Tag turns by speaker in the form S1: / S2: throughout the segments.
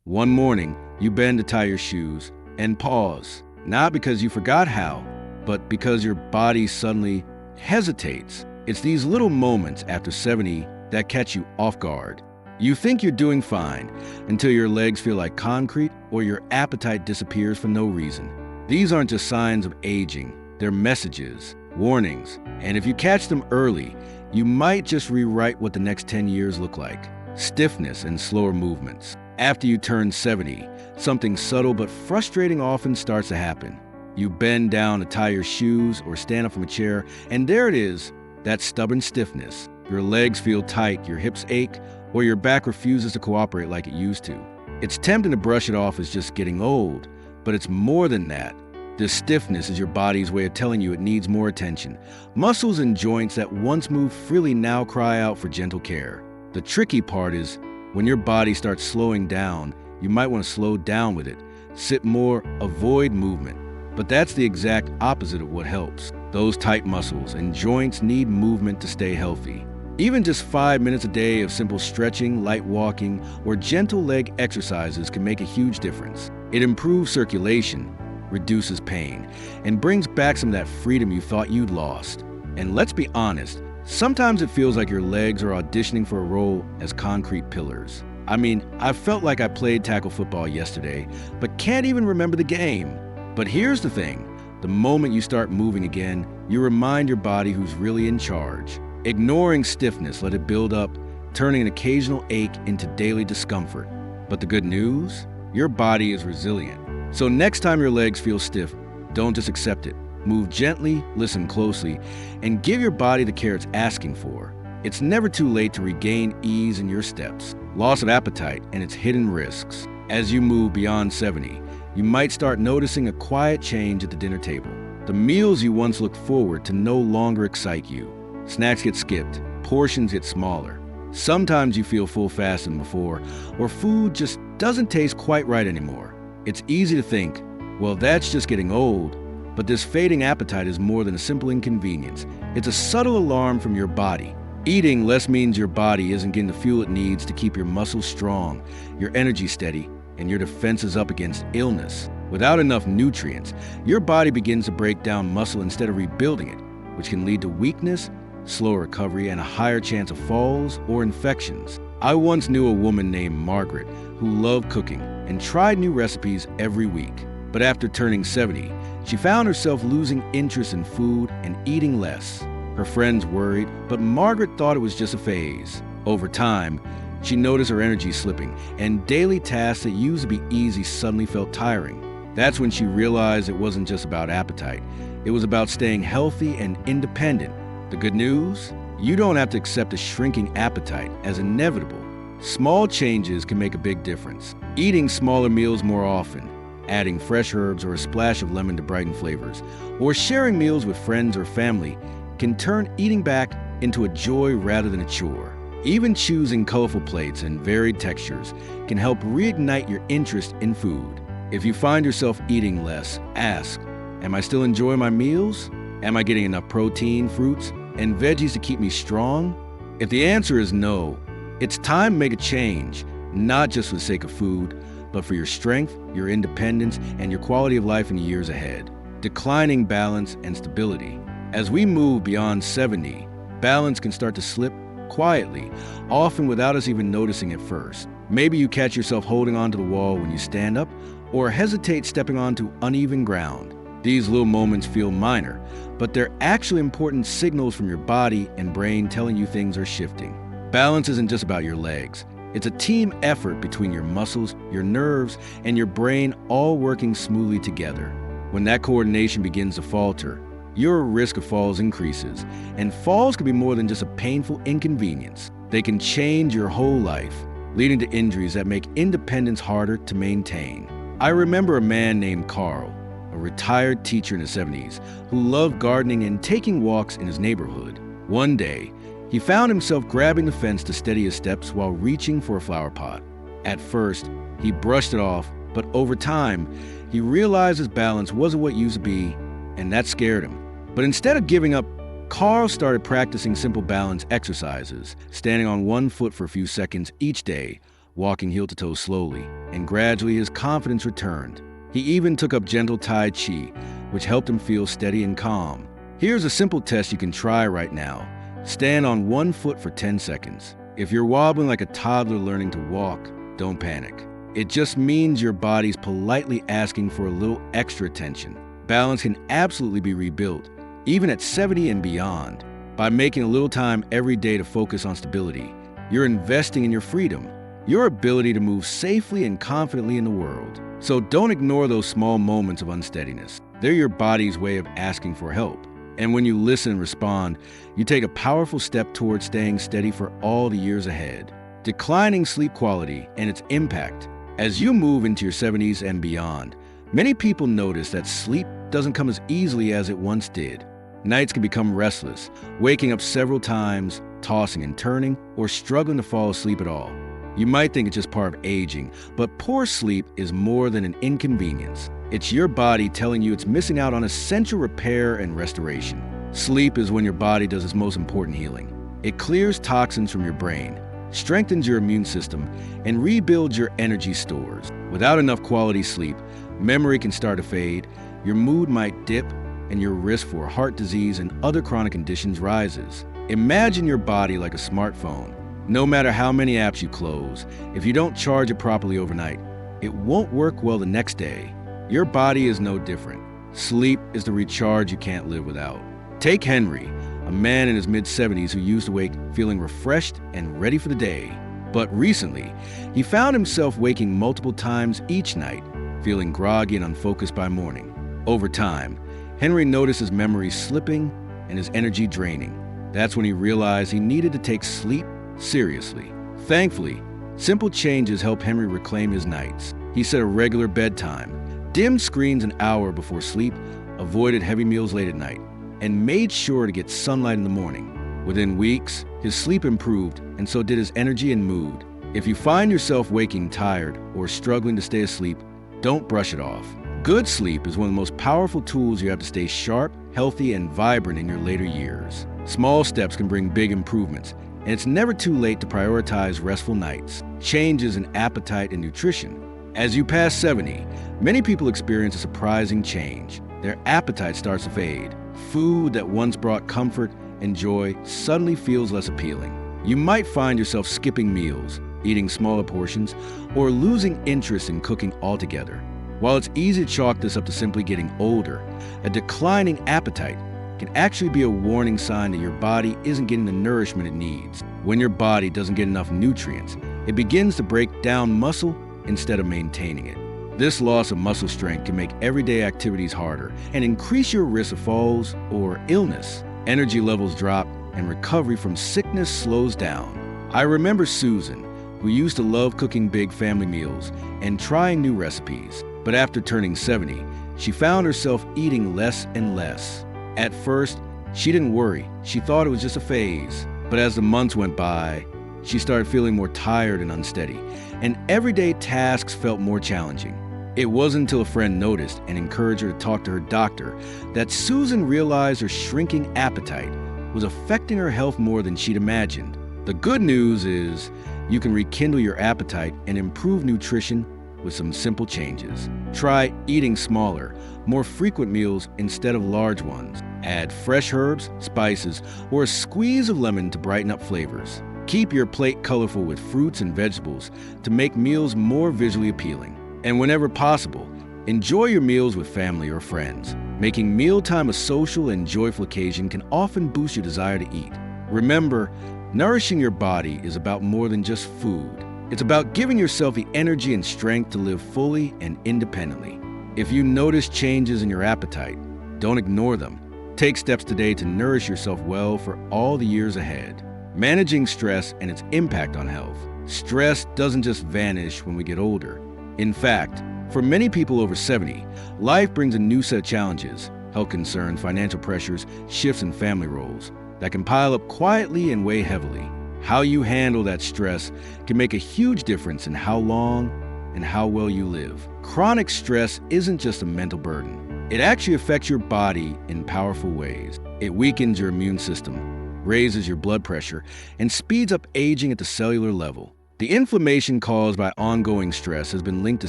S1: One morning, you bend to tie your shoes and pause, not because you forgot how, but because your body suddenly hesitates. It's these little moments after 70 that catch you off guard. You think you're doing fine until your legs feel like concrete or your appetite disappears for no reason. These aren't just signs of aging, they're messages, warnings, and if you catch them early, you might just rewrite what the next 10 years look like. Stiffness and slower movements. After you turn 70, something subtle but frustrating often starts to happen. You bend down to tie your shoes or stand up from a chair, and there it is, that stubborn stiffness. Your legs feel tight, your hips ache, or your back refuses to cooperate like it used to. It's tempting to brush it off as just getting old, but it's more than that. This stiffness is your body's way of telling you it needs more attention. Muscles and joints that once moved freely now cry out for gentle care. The tricky part is, when your body starts slowing down, you might want to slow down with it. Sit more, avoid movement. But that's the exact opposite of what helps. Those tight muscles and joints need movement to stay healthy. Even just 5 minutes a day of simple stretching, light walking, or gentle leg exercises can make a huge difference. It improves circulation, reduces pain, and brings back some of that freedom you thought you'd lost. And let's be honest, sometimes it feels like your legs are auditioning for a role as concrete pillars. I mean, I felt like I played tackle football yesterday, but can't even remember the game. But here's the thing, the moment you start moving again, you remind your body who's really in charge. Ignoring stiffness, let it build up, turning an occasional ache into daily discomfort. But the good news? Your body is resilient. So next time your legs feel stiff, don't just accept it. Move gently, listen closely, and give your body the care it's asking for. It's never too late to regain ease in your steps. Loss of appetite and its hidden risks. As you move beyond 70, you might start noticing a quiet change at the dinner table. The meals you once looked forward to no longer excite you. Snacks get skipped, portions get smaller. Sometimes you feel full faster than before, or food just doesn't taste quite right anymore. It's easy to think, well, that's just getting old, but this fading appetite is more than a simple inconvenience. It's a subtle alarm from your body. Eating less means your body isn't getting the fuel it needs to keep your muscles strong, your energy steady, and your defenses up against illness. Without enough nutrients, your body begins to break down muscle instead of rebuilding it, which can lead to weakness, slower recovery, and a higher chance of falls or infections. I once knew a woman named Margaret who loved cooking and tried new recipes every week. But after turning 70, she found herself losing interest in food and eating less. Her friends worried, but Margaret thought it was just a phase. Over time, she noticed her energy slipping, and daily tasks that used to be easy suddenly felt tiring. That's when she realized it wasn't just about appetite. It was about staying healthy and independent. The good news? You don't have to accept a shrinking appetite as inevitable. Small changes can make a big difference. Eating smaller meals more often, adding fresh herbs or a splash of lemon to brighten flavors, or sharing meals with friends or family can turn eating back into a joy rather than a chore. Even choosing colorful plates and varied textures can help reignite your interest in food. If you find yourself eating less, ask, am I still enjoying my meals? Am I getting enough protein, fruits, and veggies to keep me strong? If the answer is no, it's time to make a change, not just for the sake of food, but for your strength, your independence, and your quality of life in the years ahead. Declining balance and stability. As we move beyond 70, balance can start to slip quietly, often without us even noticing at first. Maybe you catch yourself holding onto the wall when you stand up, or hesitate stepping onto uneven ground. These little moments feel minor, but they're actually important signals from your body and brain telling you things are shifting. Balance isn't just about your legs. It's a team effort between your muscles, your nerves, and your brain all working smoothly together. When that coordination begins to falter, your risk of falls increases, and falls can be more than just a painful inconvenience. They can change your whole life, leading to injuries that make independence harder to maintain. I remember a man named Carl, a retired teacher in his 70s, who loved gardening and taking walks in his neighborhood. One day, he found himself grabbing the fence to steady his steps while reaching for a flower pot. At first, he brushed it off, but over time, he realized his balance wasn't what it used to be, and that scared him. But instead of giving up, Carl started practicing simple balance exercises, standing on one foot for a few seconds each day, walking heel to toe slowly, and gradually his confidence returned. He even took up gentle Tai Chi, which helped him feel steady and calm. Here's a simple test you can try right now. Stand on one foot for 10 seconds. If you're wobbling like a toddler learning to walk, don't panic. It just means your body's politely asking for a little extra attention. Balance can absolutely be rebuilt, even at 70 and beyond. By making a little time every day to focus on stability, you're investing in your freedom, your ability to move safely and confidently in the world. So don't ignore those small moments of unsteadiness. They're your body's way of asking for help. And when you listen and respond, you take a powerful step towards staying steady for all the years ahead. Declining sleep quality and its impact. As you move into your 70s and beyond, many people notice that sleep doesn't come as easily as it once did. Nights can become restless, waking up several times, tossing and turning, or struggling to fall asleep at all. You might think it's just part of aging, but poor sleep is more than an inconvenience. It's your body telling you it's missing out on essential repair and restoration. Sleep is when your body does its most important healing. It clears toxins from your brain, strengthens your immune system, and rebuilds your energy stores. Without enough quality sleep, memory can start to fade, your mood might dip, and your risk for heart disease and other chronic conditions rises. Imagine your body like a smartphone. No matter how many apps you close, if you don't charge it properly overnight, it won't work well the next day. Your body is no different. Sleep is the recharge you can't live without. Take Henry, a man in his mid-70s who used to wake feeling refreshed and ready for the day. But recently, he found himself waking multiple times each night, feeling groggy and unfocused by morning. Over time, Henry noticed his memory slipping and his energy draining. That's when he realized he needed to take sleep seriously. Thankfully, simple changes helped Henry reclaim his nights. He set a regular bedtime, dimmed screens an hour before sleep, avoided heavy meals late at night, and made sure to get sunlight in the morning. Within weeks, his sleep improved, and so did his energy and mood. If you find yourself waking tired or struggling to stay asleep, don't brush it off. Good sleep is one of the most powerful tools you have to stay sharp, healthy, and vibrant in your later years. Small steps can bring big improvements, and it's never too late to prioritize restful nights. Changes in appetite and nutrition. As you pass 70, many people experience a surprising change. Their appetite starts to fade. Food that once brought comfort and joy suddenly feels less appealing. You might find yourself skipping meals, eating smaller portions, or losing interest in cooking altogether. While it's easy to chalk this up to simply getting older, a declining appetite can actually be a warning sign that your body isn't getting the nourishment it needs. When your body doesn't get enough nutrients, it begins to break down muscle instead of maintaining it. This loss of muscle strength can make everyday activities harder and increase your risk of falls or illness. Energy levels drop and recovery from sickness slows down. I remember Susan, who used to love cooking big family meals and trying new recipes. But after turning 70, she found herself eating less and less. At first, she didn't worry. She thought it was just a phase. But as the months went by, she started feeling more tired and unsteady, and everyday tasks felt more challenging. It wasn't until a friend noticed and encouraged her to talk to her doctor that Susan realized her shrinking appetite was affecting her health more than she'd imagined. The good news is you can rekindle your appetite and improve nutrition with some simple changes. Try eating smaller, more frequent meals instead of large ones. Add fresh herbs, spices, or a squeeze of lemon to brighten up flavors. Keep your plate colorful with fruits and vegetables to make meals more visually appealing. And whenever possible, enjoy your meals with family or friends. Making mealtime a social and joyful occasion can often boost your desire to eat. Remember, nourishing your body is about more than just food. It's about giving yourself the energy and strength to live fully and independently. If you notice changes in your appetite, don't ignore them. Take steps today to nourish yourself well for all the years ahead. Managing stress and its impact on health. Stress doesn't just vanish when we get older. In fact, for many people over 70, life brings a new set of challenges, health concerns, financial pressures, shifts in family roles that can pile up quietly and weigh heavily. How you handle that stress can make a huge difference in how long and how well you live. Chronic stress isn't just a mental burden. It actually affects your body in powerful ways. It weakens your immune system, raises your blood pressure, and speeds up aging at the cellular level. The inflammation caused by ongoing stress has been linked to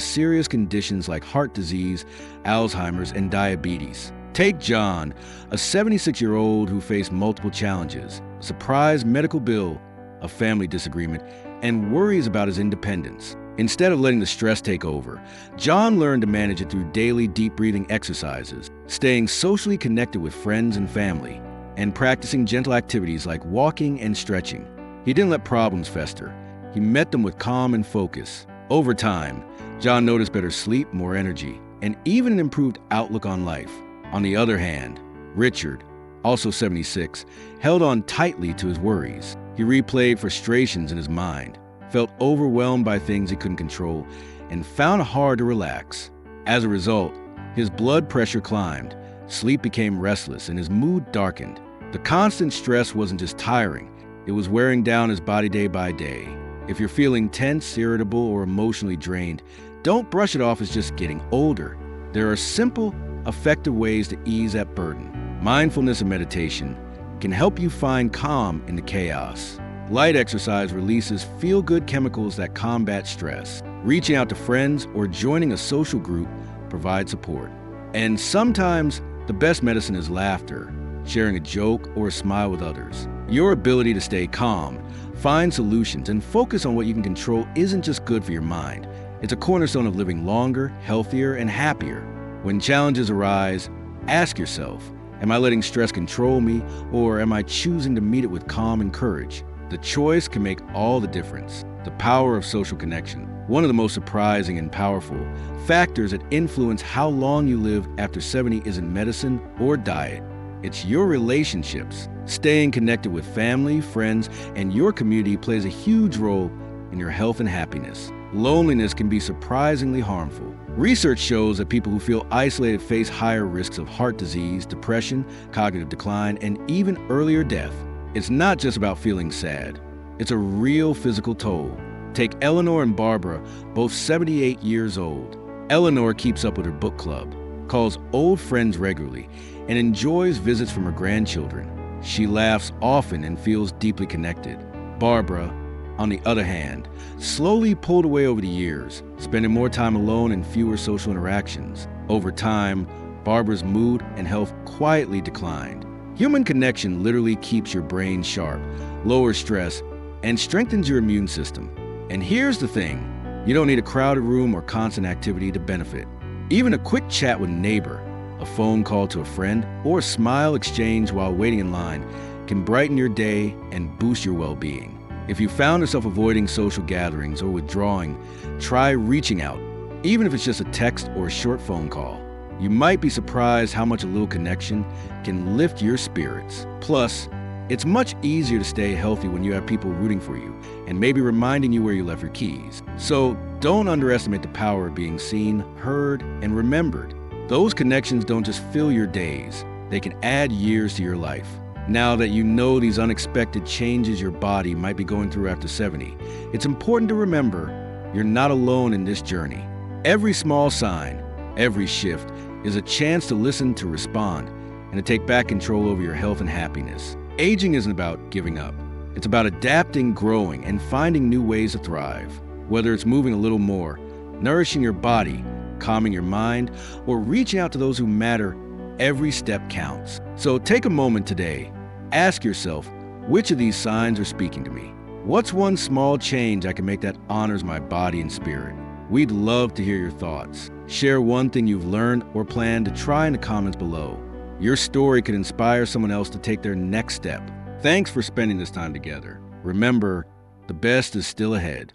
S1: serious conditions like heart disease, Alzheimer's, and diabetes. Take John, a 76-year-old who faced multiple challenges, a surprise medical bill, a family disagreement, and worries about his independence. Instead of letting the stress take over, John learned to manage it through daily deep breathing exercises, staying socially connected with friends and family, and practicing gentle activities like walking and stretching. He didn't let problems fester. He met them with calm and focus. Over time, John noticed better sleep, more energy, and even an improved outlook on life. On the other hand, Richard, also 76, held on tightly to his worries. He replayed frustrations in his mind, felt overwhelmed by things he couldn't control, and found it hard to relax. As a result, his blood pressure climbed, sleep became restless, and his mood darkened. The constant stress wasn't just tiring, it was wearing down his body day by day. If you're feeling tense, irritable, or emotionally drained, don't brush it off as just getting older. There are simple, effective ways to ease that burden. Mindfulness and meditation can help you find calm in the chaos. Light exercise releases feel-good chemicals that combat stress. Reaching out to friends or joining a social group provides support. And sometimes, the best medicine is laughter, sharing a joke or a smile with others. Your ability to stay calm, find solutions, and focus on what you can control isn't just good for your mind. It's a cornerstone of living longer, healthier, and happier. When challenges arise, ask yourself, am I letting stress control me, or am I choosing to meet it with calm and courage? The choice can make all the difference. The power of social connection. One of the most surprising and powerful factors that influence how long you live after 70 isn't medicine or diet. It's your relationships. Staying connected with family, friends, and your community plays a huge role in your health and happiness. Loneliness can be surprisingly harmful. Research shows that people who feel isolated face higher risks of heart disease, depression, cognitive decline, and even earlier death. It's not just about feeling sad. It's a real physical toll. Take Eleanor and Barbara, both 78 years old. Eleanor keeps up with her book club, calls old friends regularly, and enjoys visits from her grandchildren. She laughs often and feels deeply connected. Barbara, on the other hand, slowly pulled away over the years, spending more time alone and fewer social interactions. Over time, Barbara's mood and health quietly declined. Human connection literally keeps your brain sharp, lowers stress, and strengthens your immune system. And here's the thing, you don't need a crowded room or constant activity to benefit. Even a quick chat with a neighbor, a phone call to a friend, or a smile exchange while waiting in line can brighten your day and boost your well-being. If you found yourself avoiding social gatherings or withdrawing, try reaching out, even if it's just a text or a short phone call. You might be surprised how much a little connection can lift your spirits. Plus, it's much easier to stay healthy when you have people rooting for you and maybe reminding you where you left your keys. So don't underestimate the power of being seen, heard, and remembered. Those connections don't just fill your days, they can add years to your life. Now that you know these unexpected changes your body might be going through after 70, it's important to remember you're not alone in this journey. Every small sign, every shift is a chance to listen, to respond, and to take back control over your health and happiness. Aging isn't about giving up. It's about adapting, growing, and finding new ways to thrive. Whether it's moving a little more, nourishing your body, calming your mind, or reaching out to those who matter, every step counts. So take a moment today. Ask yourself, which of these signs are speaking to me? What's one small change I can make that honors my body and spirit? We'd love to hear your thoughts. Share one thing you've learned or plan to try in the comments below. Your story could inspire someone else to take their next step. Thanks for spending this time together. Remember, the best is still ahead.